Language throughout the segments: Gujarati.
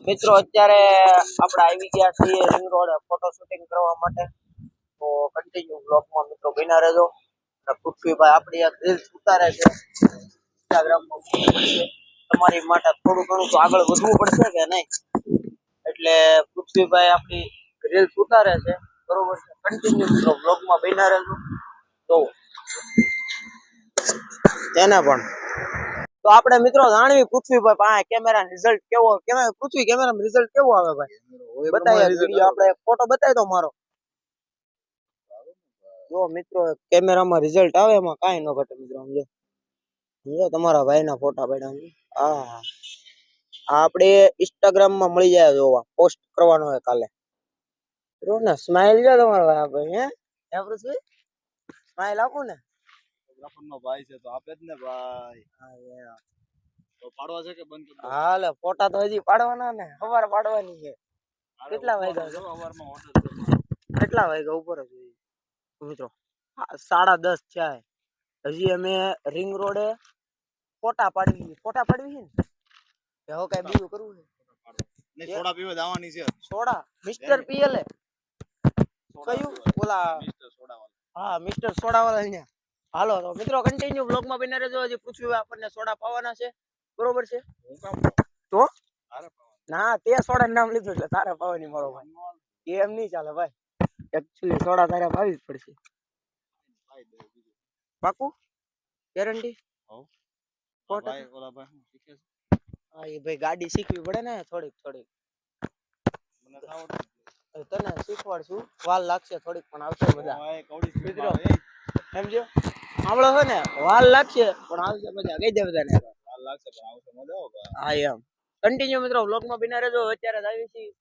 મિત્રો અત્યારે આપણે આવી ગયા છીએ રિંગ રોડ ફોટો શૂટિંગ કરવા માટે, તો કન્ટિન્યુ બ્લોગમાં મિત્રો બન્યા રહેજો. પૃથ્વીભાઈ આપણી એક રીલ્સ ઉતારે છે, ઇન્સ્ટાગ્રામમાં પડશે. તમારી માટે થોડું ઘણું તો આગળ વધવું પડશે કે નહીં, એટલે પૃથ્વીભાઈ આપણી રીલ્સ ઉતારે છે, બરોબર છે. કન્ટિન્યુ મિત્રો બ્લોગમાં બન્યા રહેજો. તો તેને પણ તો આપણે મિત્રો જાણવી પૃથ્વીભાઈ પાસે કેમેરા રિઝલ્ટ કેવો, પૃથ્વી કેમેરામાં રિઝલ્ટ કેવો આવે ભાઈ, બતાય વિડિયો આપણે ફોટો બતાય તો મારો. જો મિત્રો કેમેરામાં રિઝલ્ટ આવે, એમાં કાંઈ ન ઘટે મિત્રો. સમજો તમારા ભાઈના ફોટા પડ્યા. હા, આપણે ઇન્સ્ટાગ્રામમાં મળી જાય જોવા, પોસ્ટ કરવાનો હોય કાલે. બરોબર ને? સ્માઈલ જો તમારા ભાઈ, હે પૃથ્વી સ્માઈલ આપો ને. નો ભાઈ છે તો આપે જ ને ભાઈ. હા તો પાડવા છે કે બંધ કરી દો? હાલે ફોટા તો હજી પાડવાના ને, સવાર પાડવાની છે. કેટલા વાગ્યા છે? સવારમાં ઓર્ડર છે. કેટલા વાગ્યા ઉપર જ મિત્રો? 10:30 થયા. હજી અમે રિંગ રોડે ફોટા પાડવી છે ને, હવે કઈ બીજું કરવું છે? ને સોડા પીવા જવાની છે. સોડા મિસ્ટર પીએલએ કયું બોલા? મિસ્ટર સોડા વાળા. હા, મિસ્ટર સોડા વાળા અહીંયા. હાલો તો મિત્રો કન્ટિન્યુ બ્લોગમાં બને રહેજો. હજી પૃથ્વી આપણને સોડા પાવાના છે, બરોબર છે? હું કામ તો તારે પાવા? ના, તે સોડા નામ લીધું એટલે તારે પાવાની મારો ભાઈ. એમ નહીં ચાલે ભાઈ, એકચ્યુઅલી સોડા તારે પાવી જ પડશે. પાકું? ગેરંટી? હો. ભાઈ ઓલા ભાઈ શીખે છે. હા, એ ભાઈ ગાડી શીખવી પડે ને થોડીક. મને આવડે. તને શીખવાડશું, વાર લાગશે થોડીક, પણ આવશે મજા. ભાઈ કવડી મિત્રો સમજો, સાંભળો છો ને? વાર લાગશે પણ આવશે મજા. કહી દે બધાને. વાર લાગશે પણ આવશે મજા. હા એમ. કન્ટિન્યુ મિત્રો વ્લોગમાં બિના રહેજો. અત્યારે જ આવી છીએ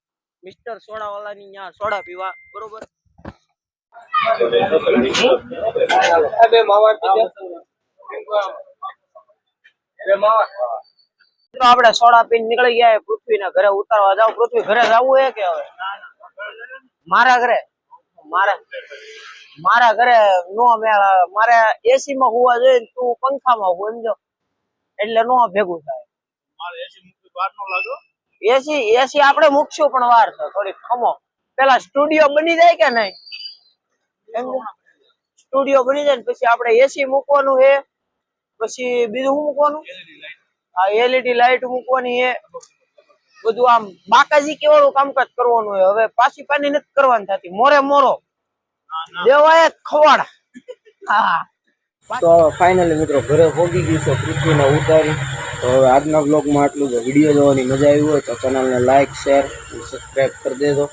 મિસ્ટર સોડા વાળાની ત્યાં સોડા પીવા, બરોબર? આપણે સોડા પીને નીકળી ગયા. પૃથ્વીને ઘરે ઉતારવા જાવ. પૃથ્વી ઘરે જવું હે કે હવે? મારા ઘરે નો મેળ આવે. મારે એસી માં હોવા જોઈએ, તું પંખામાં હોવ, સમજો, એટલે નો ભેગું થાય. મારે એસી મૂકી બહાર નો લાગો. એસી આપણે મૂકશું પણ વાર છે થોડીક. ખમો પેલા સ્ટુડિયો બની જાય કે નહીં, સ્ટુડિયો બની જાય ને પછી આપણે એસી મૂકવાનું છે. પછી બીજું શું મૂકવાનું? હા, એલઈડી લાઈટ મૂકવાની છે. બધું આમ બાકાજી કેવાળું કામકાજ કરવાનું હોય. હવે પાછી પાની નથી કરવાની થતી. મોરો દેવાય ખવાડા. હા, તો ફાઇનલી મિત્રો ઘરે પહોંચી ગયું છે. પૃથ્વીને ઉતારી. તો હવે આજના બ્લોગમાં આટલું જ. વિડીયો જોવાની મજા આવી હોય તો ચેનલને લાઈક, શેર, સબસ્ક્રાઈબ કરી દેજો.